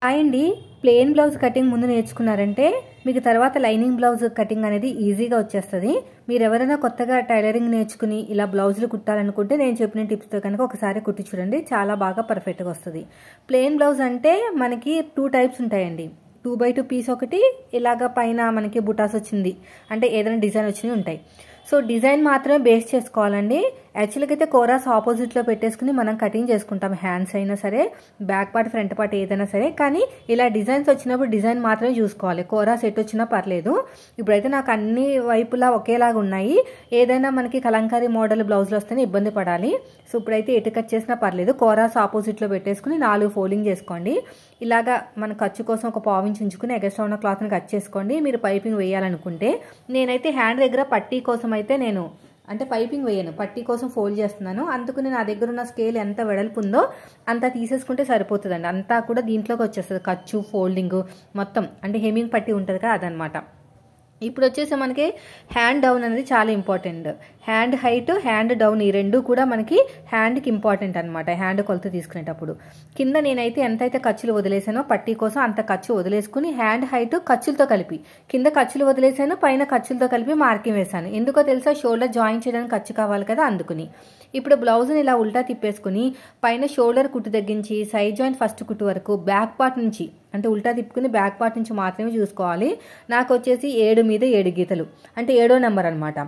అండి plain blouse cutting ముందు నేర్చుకున్నారంటే మీకు తర్వాత లైనింగ్ బ్లౌజ్ కటింగ్ అనేది ఈజీగా వచ్చేస్తుంది. మీరు ఎవరైనా కొత్తగా టైలరింగ్ నేర్చుకుని ఇలా బ్లౌజులు కుట్టాలనుకుంటే నేను చెప్పిన టిప్స్తో కనుక ఒకసారి కుట్టి చూడండి, చాలా బాగా పర్ఫెక్ట్గా వస్తుంది. ప్లెయిన్ బ్లౌజ్ అంటే మనకి 2 టైప్స్ ఉంటాయండి. 2x2 పీస్ ఒకటి, ఇలాగ పైన మనకి బుటాస్ వచ్చింది అంటే ఏదైనా డిజైన్ వచ్చినవి ఉంటాయి. సో డిజైన్ మాత్రమే బేస్ చేసుకోవాలండి. యాక్చువల్గా అయితే కోరాస్ ఆపోజిట్లో పెట్టేసుకుని మనం కటింగ్ చేసుకుంటాం, హ్యాండ్స్ అయినా సరే బ్యాక్ పార్ట్ ఫ్రంట్ పార్ట్ ఏదైనా సరే. కానీ ఇలా డిజైన్స్ వచ్చినప్పుడు డిజైన్ మాత్రమే చూసుకోవాలి, కోరాస్ ఎటు వచ్చినా పర్లేదు. ఇప్పుడైతే నాకు అన్ని వైపులా ఒకేలాగా ఉన్నాయి. ఏదైనా మనకి కలంకారీ మోడల్ బ్లౌజులు వస్తేనే ఇబ్బంది పడాలి. సో ఇప్పుడైతే ఎటు కట్ చేసినా పర్లేదు, కోరాస్ ఆపోజిట్లో పెట్టేసుకుని 4 ఫోల్డింగ్ చేసుకోండి. ఇలాగా మన ఖర్చు కోసం ఒక పావించి ఉంచుకుని ఎగస్ట్రా ఉన్న క్లాత్ని కట్ చేసుకోండి. మీరు పైపింగ్ వేయాలనుకుంటే నేనైతే హ్యాండ్ దగ్గర పట్టీ కోసం అయితే నేను అంటే పైపింగ్ వేయను, పట్టీ కోసం ఫోల్డ్ చేస్తున్నాను. అందుకని నా దగ్గర ఉన్న స్కేల్ ఎంత వెడల్పు ఉందో అంత తీసేసుకుంటే సరిపోతుందండి. అంతా కూడా దీంట్లోకి వచ్చేస్తుంది, ఖర్చు ఫోల్డింగ్ మొత్తం. అంటే హెమ్మింగ్ పట్టీ ఉంటుంది కదా అదనమాట. ఇప్పుడు వచ్చేసి మనకి హ్యాండ్ డౌన్ అనేది చాలా important. Hand height hand down ఈ రెండు కూడా మనకి హ్యాండ్కి ఇంపార్టెంట్ అనమాట. హ్యాండ్ కొలత తీసుకునేటప్పుడు కింద నేనైతే ఎంతైతే ఖర్చులు వదిలేసానో పట్టీ కోసం అంత ఖర్చు వదిలేసుకుని హ్యాండ్ హైట్ ఖర్చులతో కలిపి కింద ఖర్చులు వదిలేసాను, పైన ఖర్చులతో కలిపి మార్కింగ్ వేసాను. ఎందుకో తెలుసా, షోల్డర్ జాయిన్ చేయడానికి ఖర్చు కావాలి కదా అందుకుని. ఇప్పుడు బ్లౌజ్ని ఇలా ఉల్టా తిప్పేసుకుని పైన షోల్డర్ కుట్టు తగ్గించి సైడ్ జాయింట్ ఫస్ట్ కుట్టు వరకు బ్యాక్ పార్ట్ నుంచి అంటే ఉల్టా తిప్పుకుని బ్యాక్ పార్ట్ నుంచి మాత్రమే చూసుకోవాలి. నాకు వచ్చేసి 7 మీద 7 గీతలు అంటే 7వ నెంబర్ అనమాట.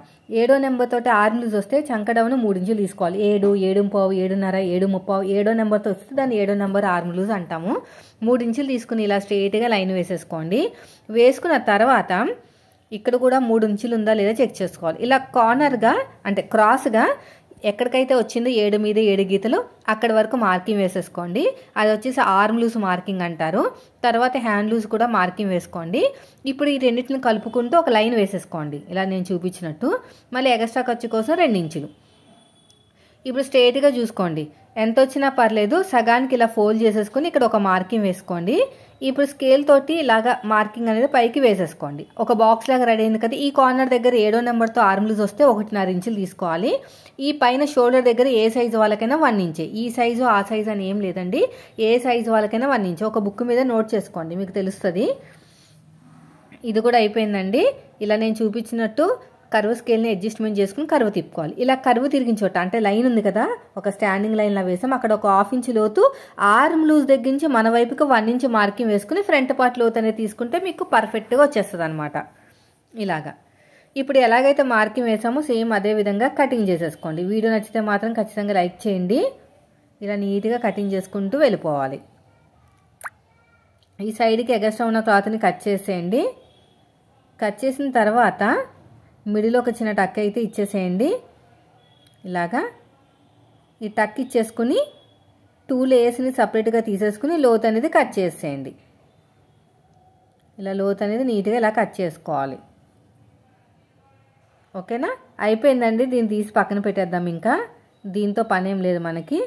7వ నెంబర్ తోటి ఆర్మ్ లూజ్ వస్తే చంక డౌన్ 3 ఇంచులు తీసుకోవాలి. 7, 7.5, 7.5, 7.30, 7వ నెంబర్తో వస్తే దాన్ని 7వ నెంబర్ ఆర్మ్ లూజ్ అంటాము. 3 ఇంచులు తీసుకుని ఇలా స్ట్రైట్గా లైన్ వేసేసుకోండి. వేసుకున్న తర్వాత ఇక్కడ కూడా 3 ఇంచులు ఉందా లేదా చెక్ చేసుకోవాలి. ఇలా కార్నర్గా అంటే క్రాస్గా ఎక్కడికైతే వచ్చిందో 7 మీద 7 గీతలు అక్కడి వరకు మార్కింగ్ వేసేసుకోండి. అది వచ్చేసి ఆర్మ్ లూజ్ మార్కింగ్ అంటారు. తర్వాత హ్యాండ్ లూజ్ కూడా మార్కింగ్ వేసుకోండి. ఇప్పుడు ఈ రెండింటిని కలుపుకుంటూ ఒక లైన్ వేసేసుకోండి ఇలా నేను చూపించినట్టు. మళ్ళీ ఎక్స్ట్రా ఖర్చు కోసం 2 ఇంచులు. ఇప్పుడు స్ట్రైట్గా చూసుకోండి, ఎంత వచ్చినా పర్లేదు, సగానికి ఇలా ఫోల్డ్ చేసేసుకుని ఇక్కడ ఒక మార్కింగ్ వేసుకోండి. ఇప్పుడు స్కేల్ తోటి ఇలాగా మార్కింగ్ అనేది పైకి వేసేసుకోండి. ఒక బాక్స్ లాగా రెడీ అయింది కదా. ఈ కార్నర్ దగ్గర 7వ నెంబర్తో ఆర్మ్ లూజ్ వస్తే 1.5 ఇంచులు తీసుకోవాలి. ఈ పైన షోల్డర్ దగ్గర ఏ సైజు వాళ్ళకైనా 1 ఇంచే. ఈ సైజు ఆ సైజు అని ఏం లేదండి, ఏ సైజు వాళ్ళకైనా 1 ఇంచ్. ఒక బుక్ మీద నోట్ చేసుకోండి, మీకు తెలుస్తుంది. ఇది కూడా అయిపోయిందండి. ఇలా నేను చూపించినట్టు కర్వ్ స్కేల్ని అడ్జస్ట్మెంట్ చేసుకుని కర్వ్ తిప్పుకోవాలి. ఇలా కర్వ్ తిరిగిన చోట అంటే లైన్ ఉంది కదా, ఒక స్టాండింగ్ లైన్లా వేసాం, అక్కడ ఒక 1/2 ఇంచ్ లోతు ఆర్మ్ లూజ్ దగ్గర నుంచి మన వైపుకి 1 ఇంచ్ మార్కింగ్ వేసుకుని ఫ్రంట్ పార్ట్ లోతు అనేది తీసుకుంటే మీకు పర్ఫెక్ట్గా వచ్చేస్తుంది అనమాట. ఇలాగా ఇప్పుడు ఎలాగైతే మార్కింగ్ వేసామో సేమ్ అదే విధంగా కటింగ్ చేసేసుకోండి. వీడియో నచ్చితే మాత్రం ఖచ్చితంగా లైక్ చేయండి. ఇలా నీట్గా కటింగ్ చేసుకుంటూ వెళ్ళిపోవాలి. ఈ సైడ్కి ఎగస్ట్రా ఉన్న క్లాత్ని కట్ చేసేయండి. కట్ చేసిన తర్వాత మిడిల్ ఒక చిన్న టక్ అయితే ఇచ్చేసేయండి. ఇలాగా ఈ టక్ ఇచ్చేసుకుని 2 లేయర్స్ని సపరేట్గా తీసేసుకుని లోత్ అనేది కట్ చేసేయండి. ఇలా లోత్ అనేది నీట్గా ఇలా కట్ చేసుకోవాలి. ఓకేనా, అయిపోయిందండి. దీన్ని తీసి పక్కన పెట్టేద్దాం, ఇంకా దీంతో పని ఏం లేదు మనకి.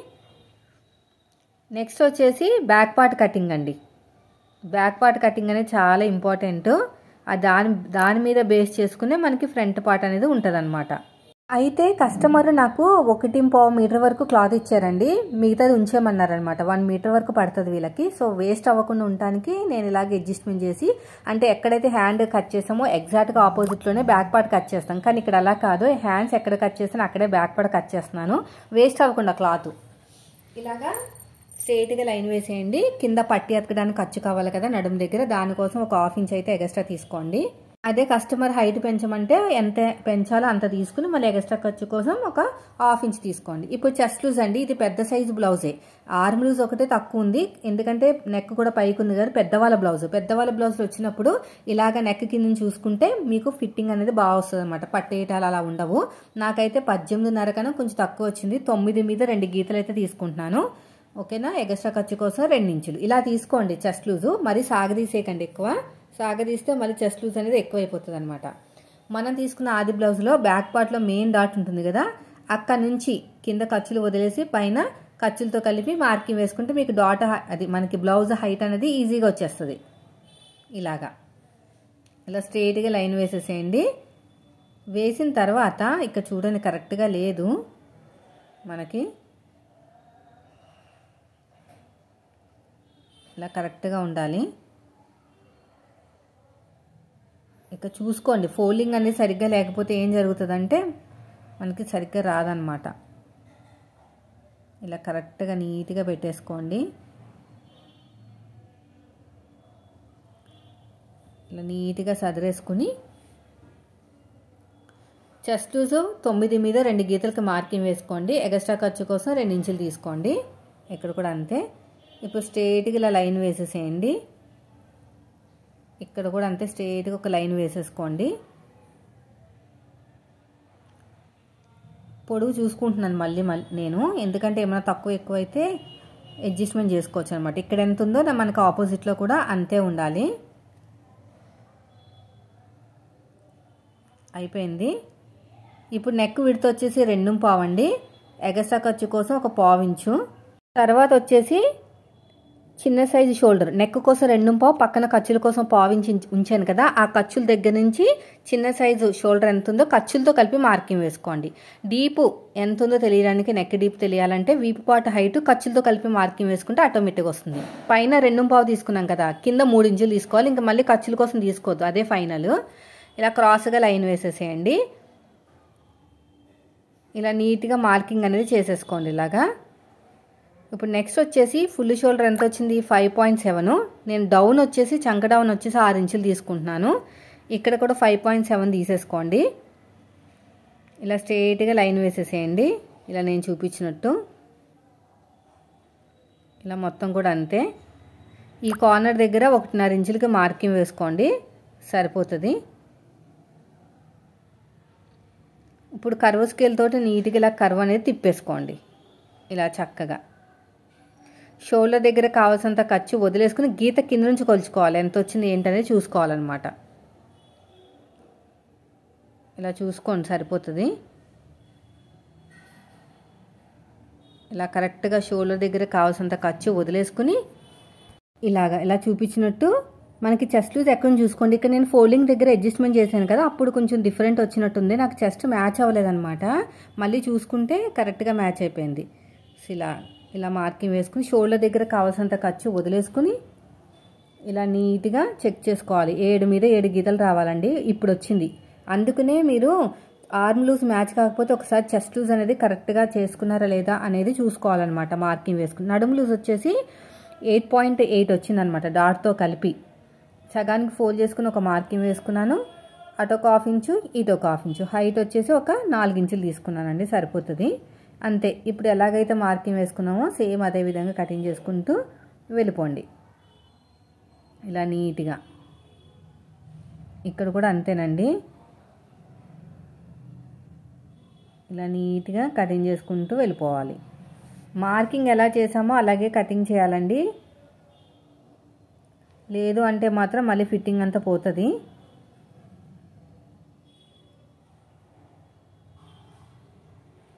నెక్స్ట్ వచ్చేసి బ్యాక్ పార్ట్ కటింగ్ అండి. బ్యాక్ పార్ట్ కటింగ్ అనేది చాలా ఇంపార్టెంట్. దాని మీద బేస్ చేసుకునే మనకి ఫ్రంట్ పార్ట్ అనేది ఉంటుంది అనమాట. అయితే కస్టమర్ నాకు 1.5 మీటర్ వరకు క్లాత్ ఇచ్చారండి, మిగతాది ఉంచేయమన్నారనమాట. 1 మీటర్ వరకు పడుతుంది వీళ్ళకి. సో వేస్ట్ అవ్వకుండా ఉండటానికి నేను ఇలాగ అడ్జస్ట్మెంట్ చేసి అంటే ఎక్కడైతే హ్యాండ్ కట్ చేసామో ఎగ్జాక్ట్గా ఆపోజిట్లోనే బ్యాక్ పార్ట్ కట్ చేస్తాం. కానీ ఇక్కడ అలా కాదు, హ్యాండ్స్ ఎక్కడ కట్ చేస్తాను అక్కడే బ్యాక్ పార్ట్ కట్ చేస్తున్నాను, వేస్ట్ అవ్వకుండా క్లాత్. ఇలాగా స్ట్రైట్గా లైన్ వేసేయండి. కింద పట్టి అతకడానికి ఖర్చు కావాలి కదా నడుము దగ్గర, దానికోసం ఒక 1/2 ఇంచ్ అయితే ఎక్స్ట్రా తీసుకోండి. అదే కస్టమర్ హైట్ పెంచమంటే ఎంత పెంచాలో అంత తీసుకుని మళ్ళీ ఎక్స్ట్రా ఖర్చు కోసం ఒక 1/2 ఇంచ్ తీసుకోండి. ఇప్పుడు చెస్ట్ లూజ్ అండి, ఇది పెద్ద సైజు బ్లౌజే. ఆర్మ్ లూజ్ ఒకటే తక్కువ ఉంది, ఎందుకంటే నెక్ కూడా పైకి ఉంది కదా. పెద్దవాళ్ళ బ్లౌజులు వచ్చినప్పుడు ఇలాగ నెక్ కింద చూసుకుంటే మీకు ఫిట్టింగ్ అనేది బాగా వస్తుంది అనమాట. పట్టేయటాలు అలా ఉండవు. నాకైతే 18.5 కన్నా కొంచెం తక్కువ వచ్చింది. 9 మీద 2 గీతలు అయితే తీసుకుంటున్నాను. ఓకేనా, ఎక్స్ట్రా ఖర్చు కోసం 2 ఇంచులు ఇలా తీసుకోండి. చెస్ట్ లూజు మరి సాగదీసేయకండి, ఎక్కువ సాగదీస్తే మళ్ళీ చెస్ట్ లూజ్ అనేది ఎక్కువ అయిపోతుంది అనమాట. మనం తీసుకున్న ఆది బ్లౌజ్లో బ్యాక్ పార్ట్లో మెయిన్ డాట్ ఉంటుంది కదా, అక్కడ నుంచి కింద ఖర్చులు వదిలేసి పైన ఖర్చులతో కలిపి మార్కింగ్ వేసుకుంటే మీకు డాట్ అది మనకి బ్లౌజ్ హైట్ అనేది ఈజీగా వచ్చేస్తుంది. ఇలాగా ఇలా స్ట్రైట్గా లైన్ వేసేసేయండి. వేసిన తర్వాత ఇక్కడ చూడండి కరెక్ట్గా లేదు మనకి, ఇలా కరెక్ట్గా ఉండాలి. ఇక చూసుకోండి, ఫోల్డింగ్ అనేది సరిగ్గా లేకపోతే ఏం జరుగుతుందంటే మనకి సరిగ్గా రాదనమాట. ఇలా కరెక్ట్గా నీట్గా పెట్టేసుకోండి. ఇలా నీట్గా సదిరేసుకుని చెస్ట్ లూజ్ 9 మీద 2 గీతలకి మార్కింగ్ వేసుకోండి. ఎగస్ట్రా ఖర్చు కోసం 2 ఇంచులు తీసుకోండి. ఇక్కడ కూడా అంతే. ఇప్పుడు స్ట్రైట్గా ఇలా లైన్ వేసేసేయండి. ఇక్కడ కూడా అంతే, స్ట్రైట్గా ఒక లైన్ వేసేసుకోండి. పొడుగు చూసుకుంటున్నాను మళ్ళీ నేను, ఎందుకంటే ఏమైనా తక్కువ ఎక్కువ అయితే అడ్జస్ట్మెంట్ చేసుకోవచ్చు అనమాట. ఇక్కడ ఎంత ఉందో మనకు ఆపోజిట్లో కూడా అంతే ఉండాలి. అయిపోయింది. ఇప్పుడు నెక్ విడ్త్ వచ్చేసి 2.5 అండి. ఎగస్ట్రా ఖర్చు కోసం ఒక 1/4 ఇంచు. తర్వాత వచ్చేసి చిన్న సైజు షోల్డర్, నెక్ కోసం 2.5, పక్కన ఖర్చుల కోసం 1/4 ఇంచు ఉంచాను కదా, ఆ ఖర్చుల దగ్గర నుంచి చిన్న సైజు షోల్డర్ ఎంత ఉందో ఖర్చులతో కలిపి మార్కింగ్ వేసుకోండి. డీపు ఎంత ఉందో తెలియడానికి, నెక్ డీప్ తెలియాలంటే వీపు పార్ట్ హైట్ ఖర్చులతో కలిపి మార్కింగ్ వేసుకుంటే ఆటోమేటిక్గా వస్తుంది. పైన 2.5 తీసుకున్నాం కదా, కింద 3 ఇంచులు తీసుకోవాలి. ఇంకా మళ్ళీ ఖర్చుల కోసం తీసుకోవద్దు, అదే ఫైనల్. ఇలా క్రాస్గా లైన్ వేసేసేయండి. ఇలా నీట్గా మార్కింగ్ అనేది చేసేసుకోండి ఇలాగా. ఇప్పుడు నెక్స్ట్ వచ్చేసి ఫుల్ షోల్డర్ ఎంత వచ్చింది? 5.7. నేను డౌన్ వచ్చేసి చంక డౌన్ వచ్చేసి 6 ఇంచులు తీసుకుంటున్నాను. ఇక్కడ కూడా 5.7 తీసేసుకోండి. ఇలా స్ట్రైట్గా లైన్ వేసేసేయండి, ఇలా నేను చూపించినట్టు. ఇలా మొత్తం కూడా అంతే. ఈ కార్నర్ దగ్గర 1.5 ఇంచులకి మార్కింగ్ వేసుకోండి, సరిపోతుంది. ఇప్పుడు కర్వ్ స్కేల్ తోటి నీట్గా ఇలా కర్వ్ అనేది తిప్పేసుకోండి ఇలా చక్కగా. షోల్డర్ దగ్గర కావాల్సినంత ఖర్చు వదిలేసుకుని గీత కింద నుంచి కొలుచుకోవాలి, ఎంత వచ్చింది ఏంటనేది చూసుకోవాలన్నమాట. ఇలా చూసుకోండి, సరిపోతుంది. ఇలా కరెక్ట్గా షోల్డర్ దగ్గర కావాల్సినంత ఖర్చు వదిలేసుకుని ఇలా చూపించినట్టు మనకి చెస్ట్ లూజ్ ఎక్కడ చూసుకోండి. ఇక్కడ నేను ఫోల్డింగ్ దగ్గర అడ్జస్ట్మెంట్ చేశాను కదా, అప్పుడు కొంచెం డిఫరెంట్ వచ్చినట్టుంది. నాకు చెస్ట్ మ్యాచ్ అవ్వలేదన్నమాట. మళ్ళీ చూసుకుంటే కరెక్ట్గా మ్యాచ్ అయిపోయింది. ఇలా మార్కింగ్ వేసుకుని షోల్డర్ దగ్గర కావాల్సినంత ఖర్చు వదిలేసుకుని ఇలా నీట్గా చెక్ చేసుకోవాలి. 7 మీద 7 గీతలు రావాలండి. ఇప్పుడు వచ్చింది. అందుకనే మీరు ఆర్మ్ లూజ్ మ్యాచ్ కాకపోతే ఒకసారి చెస్ట్ లూజ్ అనేది కరెక్ట్గా చేసుకున్నారా లేదా అనేది చూసుకోవాలన్నమాట మార్కింగ్ వేసుకుని. నడుము లూజ్ వచ్చేసి 8.8 వచ్చిందనమాట డాట్తో కలిపి. సగానికి ఫోల్డ్ చేసుకుని ఒక మార్కింగ్ వేసుకున్నాను. అటు ఒక 1/2 ఇంచు, ఇటు ఒక 1/2 ఇంచు. హైట్ వచ్చేసి ఒక 4 ఇంచులు తీసుకున్నానండి, సరిపోతుంది. అంతే. ఇప్పుడు ఎలాగైతే మార్కింగ్ వేసుకున్నామో సేమ్ అదే విధంగా కటింగ్ చేసుకుంటూ వెళ్ళిపోండి ఇలా నీట్గా. ఇక్కడ కూడా అంతేనండి, ఇలా నీట్గా కటింగ్ చేసుకుంటూ వెళ్ళిపోవాలి. మార్కింగ్ ఎలా చేసామో అలాగే కటింగ్ చేయాలండి, లేదు అంటే మాత్రం మళ్ళీ ఫిట్టింగ్ అంతా పోతుంది.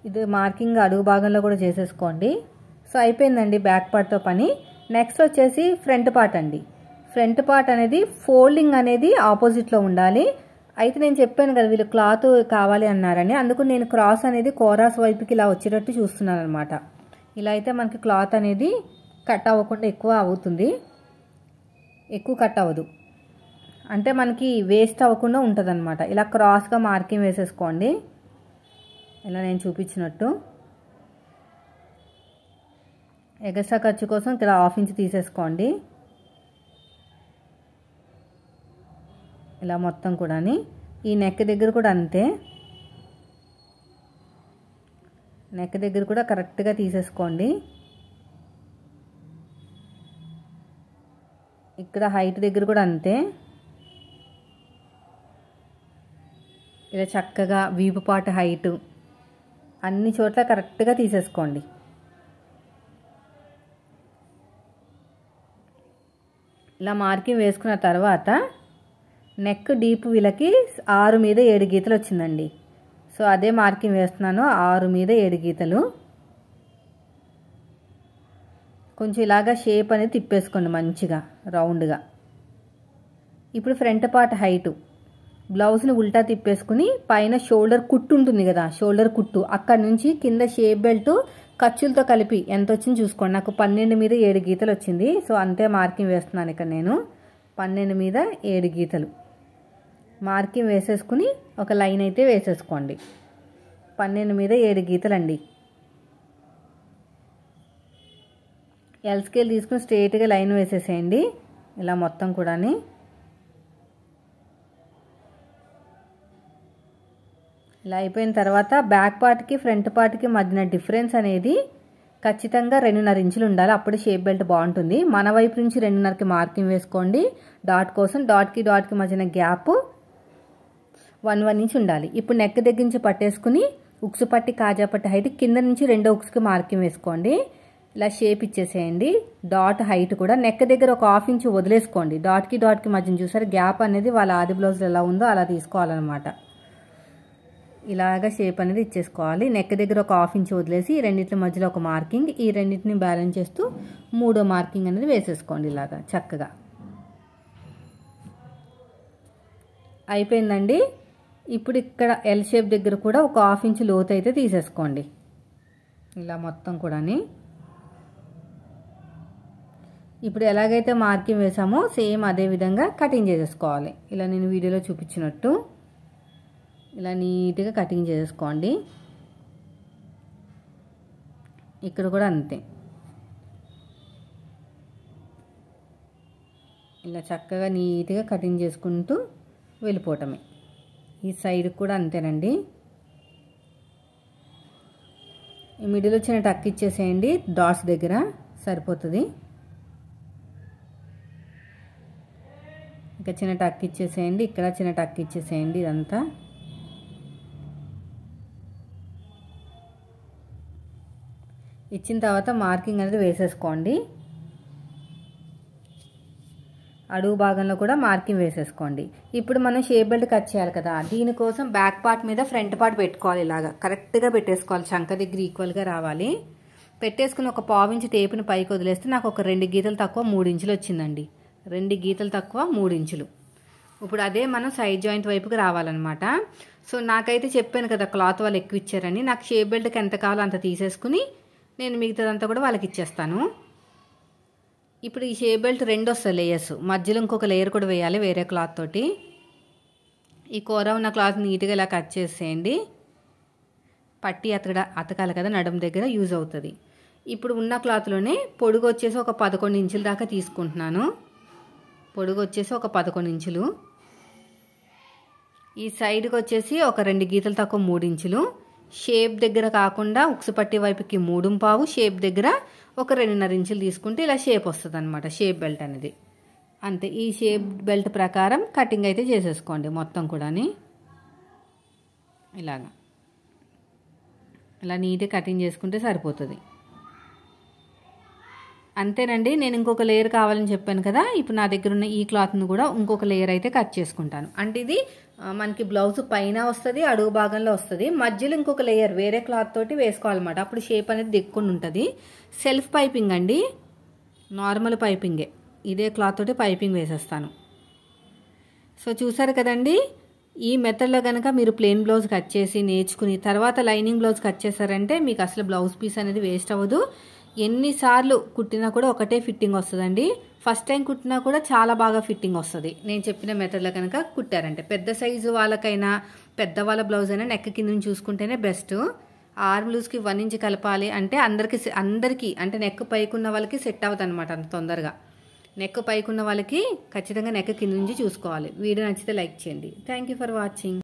ఇది మార్కింగ్ అడుగు భాగంలో కూడా చేసేసుకోండి. సో అయిపోయిందండి బ్యాక్ పార్ట్తో పని. నెక్స్ట్ వచ్చేసి ఫ్రంట్ పార్ట్ అండి. ఫ్రంట్ పార్ట్ అనేది ఫోల్డింగ్ అనేది ఆపోజిట్లో ఉండాలి. అయితే నేను చెప్పాను కదా వీళ్ళు క్లాత్ కావాలి అన్నారని, అందుకు నేను క్రాస్ అనేది కోరాస్ వైపుకి ఇలా వచ్చేటట్టు చూస్తున్నాను అనమాట. ఇలా అయితే మనకి క్లాత్ అనేది కట్ అవ్వకుండా ఎక్కువ అవుతుంది, ఎక్కువ కట్ అవ్వదు, అంటే మనకి వేస్ట్ అవ్వకుండా ఉంటుంది అనమాట. ఇలా క్రాస్గా మార్కింగ్ వేసేసుకోండి ఇలా నేను చూపించినట్టు. ఎగస్ట్రా ఖర్చు కోసం ఇక్కడ 1/2 ఇంచు తీసేసుకోండి ఇలా మొత్తం కూడా. ఈ నెక్ దగ్గర కూడా అంతే, నెక్ దగ్గర కూడా కరెక్ట్గా తీసేసుకోండి. ఇక్కడ హైట్ దగ్గర కూడా అంతే, ఇలా చక్కగా వీపు పార్ట్ హైట్ అన్ని చోట్ల కరెక్ట్గా తీసేసుకోండి. ఇలా మార్కింగ్ వేసుకున్న తర్వాత నెక్ డీప్ వీళ్ళకి 6 మీద 7 గీతలు వచ్చిందండి. సో అదే మార్కింగ్ వేస్తున్నాను, 6 మీద 7 గీతలు. కొంచెం ఇలాగా షేప్ అనేది తిప్పేసుకోండి మంచిగా రౌండ్గా. ఇప్పుడు ఫ్రంట్ పార్ట్ హైటు బ్లౌజ్ని ఉల్టా తిప్పేసుకుని పైన షోల్డర్ కుట్టు ఉంటుంది కదా, షోల్డర్ కుట్టు అక్కడ నుంచి కింద షేప్ బెల్ట్ ఖర్చులతో కలిపి ఎంత వచ్చింది చూసుకోండి. నాకు 12 మీద 7 గీతలు వచ్చింది. సో అంతే మార్కింగ్ వేస్తున్నాను ఇక్కడ నేను. 12 మీద 7 గీతలు మార్కింగ్ వేసేసుకుని ఒక లైన్ అయితే వేసేసుకోండి. 12 మీద 7 గీతలండి. ఎల్ స్కేల్ తీసుకుని స్ట్రైట్గా లైన్ వేసేసేయండి ఇలా మొత్తం కూడాని. ఇలా అయిపోయిన తర్వాత బ్యాక్ పార్ట్కి ఫ్రంట్ పార్ట్కి మధ్యన డిఫరెన్స్ అనేది ఖచ్చితంగా 2.5 ఇంచులు ఉండాలి. అప్పుడు షేప్ బెల్ట్ బాగుంటుంది. మన వైపు నుంచి 2.5కి మార్కింగ్ వేసుకోండి. డాట్ కోసం డాట్కి మధ్యన గ్యాప్ 1 ఇంచ్ ఉండాలి. ఇప్పుడు నెక్ దగ్గర నుంచి పట్టేసుకుని ఉక్సు పట్టి కాజా పట్టి హైట్ కింద నుంచి 2 ఉక్స్కి మార్కింగ్ వేసుకోండి. ఇలా షేప్ ఇచ్చేసేయండి. డాట్ హైట్ కూడా నెక్ దగ్గర ఒక 1/2 ఇంచ్ వదిలేసుకోండి. డాట్కి మధ్యన చూసారు గ్యాప్ అనేది వాళ్ళ ఆది బ్లౌజ్లో ఎలా ఉందో అలా తీసుకోవాలన్నమాట. ఇలాగా షేప్ అనేది ఇచ్చేసుకోవాలి. నెక్ దగ్గర ఒక 1/2 ఇంచ్ వదిలేసి రెండింటి మధ్యలో ఒక మార్కింగ్, ఈ రెండింటిని బ్యాలెన్స్ చేస్తూ 3వ మార్కింగ్ అనేది వేసేసుకోండి ఇలాగా చక్కగా. అయిపోయిందండి. ఇప్పుడు ఇక్కడ ఎల్ షేప్ దగ్గర కూడా ఒక 1/2 ఇంచ్ లోతు అయితే తీసేసుకోండి ఇలా మొత్తం కూడాని. ఇప్పుడు ఎలాగైతే మార్కింగ్ వేసామో సేమ్ అదే విధంగా కటింగ్ చేసేసుకోవాలి. ఇలా నేను వీడియోలో చూపించినట్టు ఇలా నీట్గా కటింగ్ చేసేసుకోండి. ఇక్కడ కూడా అంతే. ఇలా చక్కగా నీట్గా కటింగ్ చేసుకుంటూ వెళ్ళిపోవటమే. ఈ సైడ్ కూడా అంతేనండి. ఈ మిడిల్ వచ్చిన టక్ ఇచ్చేసేయండి డాట్స్ దగ్గర సరిపోతుంది. ఇంకా చిన్న టక్ ఇచ్చేసేయండి, ఇక్కడ చిన్న టక్ ఇచ్చేసేయండి. ఇదంతా ఇచ్చిన తర్వాత మార్కింగ్ అనేది వేసేసుకోండి. అడుగు భాగంలో కూడా మార్కింగ్ వేసేసుకోండి. ఇప్పుడు మనం షేప్ బెల్ట్ కట్ చేయాలి కదా, దీనికోసం బ్యాక్ పార్ట్ మీద ఫ్రంట్ పార్ట్ పెట్టుకోవాలి. ఇలాగా కరెక్ట్గా పెట్టేసుకోవాలి. చంక దగ్గర ఈక్వల్గా రావాలి. పెట్టేసుకుని ఒక 1/2 ఇంచ్ టేపుని పైకి వదిలేస్తే నాకు ఒక 2 గీతలు తక్కువ 3 ఇంచులు వచ్చిందండి. 2 గీతలు తక్కువ 3 ఇంచులు. ఇప్పుడు అదే మనం సైడ్ జాయింట్ వైపుకి రావాలన్నమాట. సో నాకైతే చెప్పాను కదా క్లాత్ వాళ్ళు ఎక్కువ ఇచ్చారని. నాకు షేప్ బెల్ట్కి ఎంత కావాలో అంత తీసేసుకుని నేను మిగతాదంతా కూడా వాళ్ళకి ఇచ్చేస్తాను. ఇప్పుడు ఈ షేప్ బెల్ట్ 2 వస్తాయి లేయర్స్. మధ్యలో ఇంకొక లేయర్ కూడా వేయాలి వేరే క్లాత్ తోటి. ఈ కూర ఉన్న క్లాత్ నీట్గా ఇలా కట్ చేసేయండి. పట్టి అతకాలి కదా నడుము దగ్గర యూజ్ అవుతుంది. ఇప్పుడు ఉన్న క్లాత్లోనే పొడుగు వచ్చేసి ఒక 11 ఇంచుల దాకా తీసుకుంటున్నాను. పొడుగు వచ్చేసి ఒక 11 ఇంచులు. ఈ సైడ్కి వచ్చేసి ఒక 2 గీతలు తక్కువ 3 ఇంచులు. షేప్ దగ్గర కాకుండా ఉక్సు పట్టి వైపుకి 3.5, షేప్ దగ్గర ఒక 2.5 ఇంచులు తీసుకుంటే ఇలా షేప్ వస్తుంది అనమాట షేప్ బెల్ట్ అనేది. అంతే. ఈ షేప్ బెల్ట్ ప్రకారం కటింగ్ అయితే చేసేసుకోండి మొత్తం కూడాని. ఇలాగా ఇలా నీట్గా కటింగ్ చేసుకుంటే సరిపోతుంది. అంతేనండి. నేను ఇంకొక లేయర్ కావాలని చెప్పాను కదా, ఇప్పుడు నా దగ్గర ఉన్న ఈ క్లాత్ను కూడా ఇంకొక లేయర్ అయితే కట్ చేసుకుంటాను. అంటే ఇది మనకి బ్లౌజ్ పైన వస్తుంది, అడుగు భాగంలో వస్తుంది. మధ్యలో ఇంకొక లేయర్ వేరే క్లాత్ తోటి వేసుకోవాలన్నమాట. అప్పుడు షేప్ అనేది దిక్కుని ఉంటుంది. సెల్ఫ్ పైపింగ్ అండి, నార్మల్ పైపింగే. ఇదే క్లాత్ తోటి పైపింగ్ వేసేస్తాను. సో చూసారు కదండి. ఈ మెథడ్లో కనుక మీరు ప్లెయిన్ బ్లౌజ్ కట్ చేసి నేర్చుకుని తర్వాత లైనింగ్ బ్లౌజ్ కట్ చేశారంటే మీకు అసలు బ్లౌజ్ పీస్ అనేది వేస్ట్ అవ్వదు. ఎన్నిసార్లు కుట్టినా కూడా ఒకటే ఫిట్టింగ్ వస్తుందండి. ఫస్ట్ టైం కుట్టినా కూడా చాలా బాగా ఫిట్టింగ్ వస్తుంది నేను చెప్పిన మెథడ్లో కనుక కుట్టారంటే. పెద్ద సైజు వాళ్ళకైనా పెద్దవాళ్ళ బ్లౌజ్ అయినా నెక్ కింద నుంచి చూసుకుంటేనే బెస్ట్. ఆర్మ్ లూజ్కి 1 ఇంచ్ కలపాలి అంటే అందరికీ అంటే నెక్ పైకున్న వాళ్ళకి సెట్ అవ్వదు అనమాట అంత తొందరగా. నెక్ పైకున్న వాళ్ళకి ఖచ్చితంగా నెక్ కింద నుంచి చూసుకోవాలి. వీడియో నచ్చితే లైక్ చేయండి. Thank you for watching.